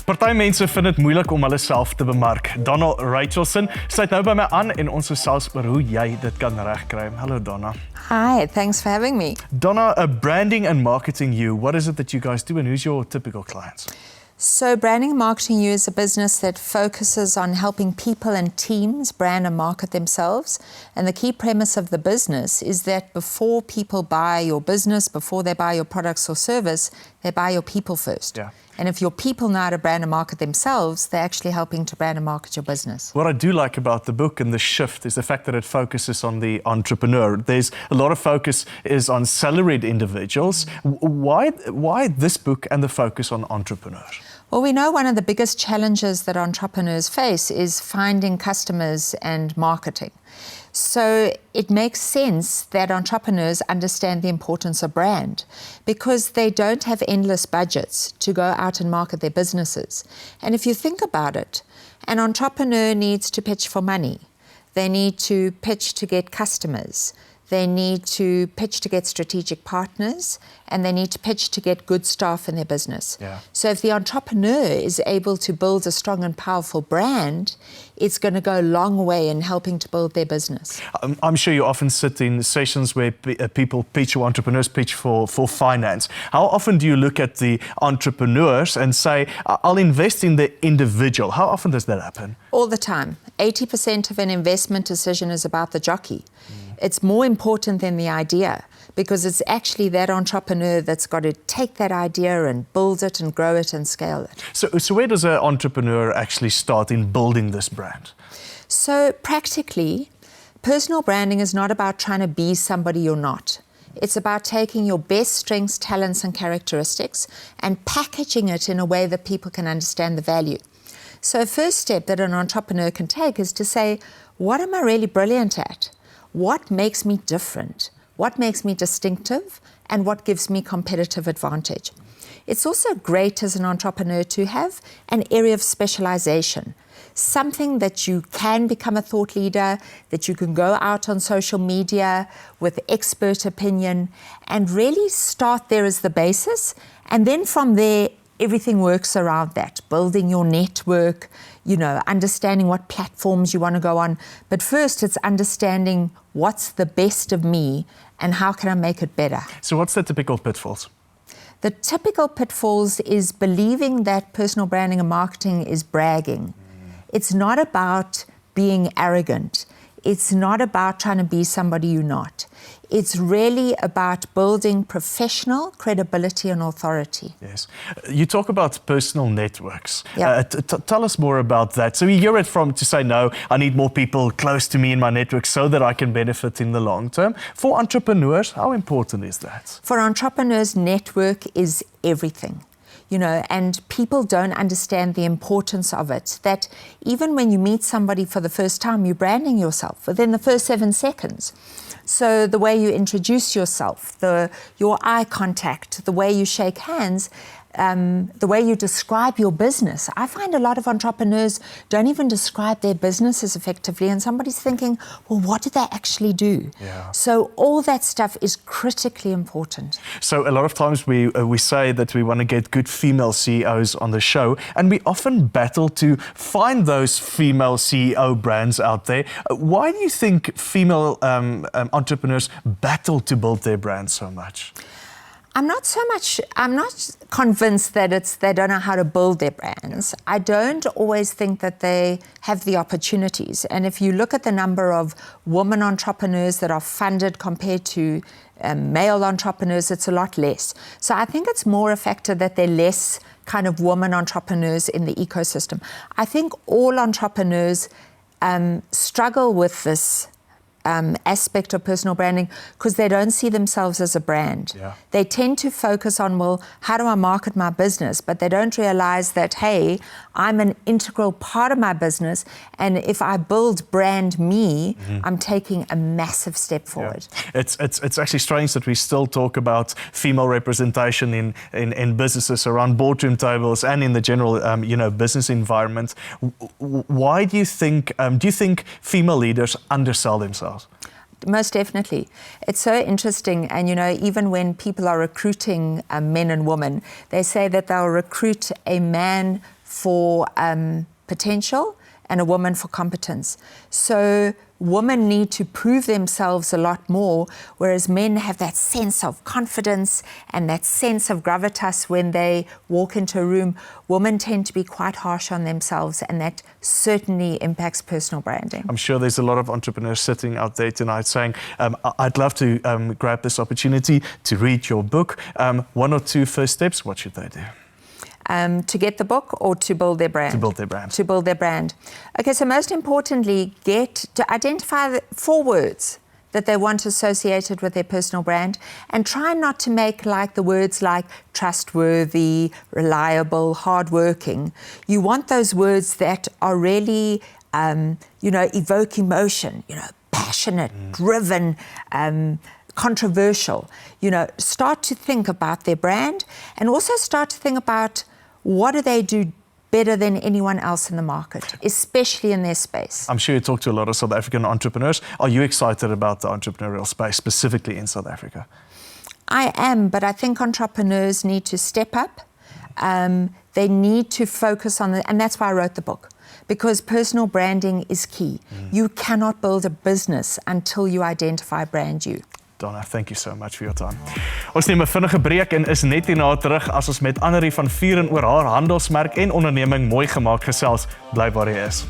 Party mense vind dit moeilik om hulle self te bemark. Donna Rachelson sluit nou by my aan en ons gesels oor hoe jy dit kan regkry. Hallo Donna. Hi, thanks for having me. Donna, branding and marketing you, what is it that you guys do and who's your typical clients? So Branding and Marketing You is a business that focuses on helping people and teams brand and market themselves. And the key premise of the business is that before people buy your business, before they buy your products or service, they buy your people first. Yeah. And if your people know how to brand and market themselves, they're actually helping to brand and market your business. What I do like about the book and the shift is the fact that it focuses on the entrepreneur. There's a lot of focus is on salaried individuals. Why this book and the focus on entrepreneurs? Well, we know one of the biggest challenges that entrepreneurs face is finding customers and marketing. So it makes sense that entrepreneurs understand the importance of brand because they don't have endless budgets to go out and market their businesses. And if you think about it, an entrepreneur needs to pitch for money. They need to pitch to get customers. They need to pitch to get strategic partners, and they need to pitch to get good staff in their business. Yeah. So if the entrepreneur is able to build a strong and powerful brand, it's going to go a long way in helping to build their business. I'm sure you often sit in sessions where people pitch or entrepreneurs pitch for finance. How often do you look at the entrepreneurs and say, I'll invest in the individual? How often does that happen? All the time. 80% of an investment decision is about the jockey. It's more important than the idea because it's actually that entrepreneur that's got to take that idea and build it and grow it and scale it. So where does an entrepreneur actually start in building this brand? So practically, personal branding is not about trying to be somebody you're not. It's about taking your best strengths, talents and characteristics and packaging it in a way that people can understand the value. So first step that an entrepreneur can take is to say, what am I really brilliant at? What makes me different? What makes me distinctive? And what gives me competitive advantage? It's also great as an entrepreneur to have an area of specialization, something that you can become a thought leader, that you can go out on social media with expert opinion and really start there as the basis. And then from there, everything works around that, building your network, understanding what platforms you want to go on. But first, it's understanding what's the best of me and how can I make it better. So what's the typical pitfalls? The typical pitfalls is believing that personal branding and marketing is bragging. It's not about being arrogant. It's not about trying to be somebody you're not. It's really about building professional credibility and authority. Yes. You talk about personal networks. Yeah. Tell us more about that. So we hear it to say, no, I need more people close to me in my network so that I can benefit in the long term. For entrepreneurs, how important is that? For entrepreneurs, network is everything. And people don't understand the importance of it, that even when you meet somebody for the first time, you're branding yourself within the first 7 seconds. So the way you introduce yourself, your eye contact, the way you shake hands, the way you describe your business. I find a lot of entrepreneurs don't even describe their businesses effectively, and somebody's thinking, well, what do they actually do? Yeah. So all that stuff is critically important. So a lot of times we say that we want to get good female CEOs on the show, and we often battle to find those female CEO brands out there. Why do you think female entrepreneurs battle to build their brand so much? I'm not convinced that they don't know how to build their brands. I don't always think that they have the opportunities. And if you look at the number of women entrepreneurs that are funded compared to male entrepreneurs, it's a lot less. So I think it's more a factor that there are less kind of women entrepreneurs in the ecosystem. I think all entrepreneurs struggle with this aspect of personal branding because they don't see themselves as a brand. Yeah. They tend to focus on, well, how do I market my business? But they don't realize that, hey, I'm an integral part of my business, and if I build brand me, I'm taking a massive step forward. Yeah. It's actually strange that we still talk about female representation in businesses around boardroom tables and in the general business environment. Why do you think female leaders undersell themselves? Most definitely. It's so interesting. And, even when people are recruiting men and women, they say that they'll recruit a man for potential and a woman for competence. So women need to prove themselves a lot more, whereas men have that sense of confidence and that sense of gravitas when they walk into a room. Women tend to be quite harsh on themselves, and that certainly impacts personal branding. I'm sure there's a lot of entrepreneurs sitting out there tonight saying, I'd love to grab this opportunity to read your book. 1 or 2 first steps, what should they do? To get the book or to build their brand? To build their brand. To build their brand. Okay, so most importantly, get to identify the 4 words that they want associated with their personal brand, and try not to make like the words like trustworthy, reliable, hardworking. You want those words that are really, evoke emotion, passionate, driven, controversial. Start to think about their brand, and also start to think about what do they do better than anyone else in the market, especially in their space. I'm sure you talk to a lot of South African entrepreneurs. Are you excited about the entrepreneurial space, specifically in South Africa? I am, but I think entrepreneurs need to step up. They need to focus on and that's why I wrote the book, because personal branding is key. You cannot build a business until you identify brand you. Donna, thank you so much for your time. Ons neem 'n vinnige breek en is net hierna terug as ons met Annerie van Vieren oor haar handelsmerk en onderneming mooi gemaak gesels. Bly waar jy is.